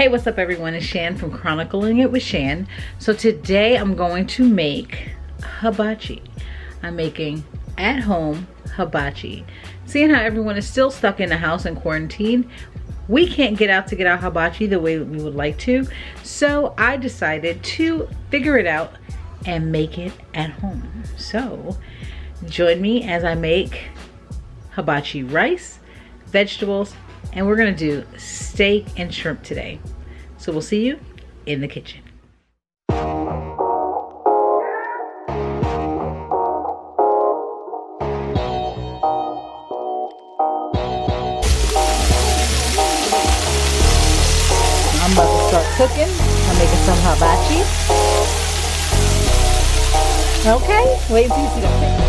Hey, what's up everyone? It's Shan from Chronicling It with Shan. So today I'm going to make hibachi. I'm making at-home hibachi. Seeing how everyone is still stuck in the house in quarantine, we can't get out to get our hibachi the way we would like to. So I decided to figure it out and make it at home. So join me as I make hibachi rice, vegetables, and we're gonna do steak and shrimp today. So we'll see you in the kitchen. I'm about to start cooking. I'm making some hibachi. Okay, wait until you see the picture.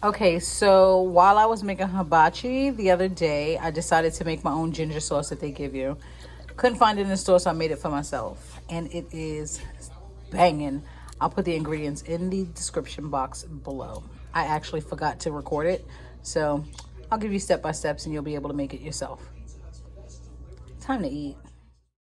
Okay, so while I was making hibachi the other day, I decided to make my own ginger sauce that they give you. Couldn't find it in the store, so I made it for myself. And it is banging. I'll put the ingredients in the description box below. I actually forgot to record it, so I'll give you step by steps and you'll be able to make it yourself. Time to eat.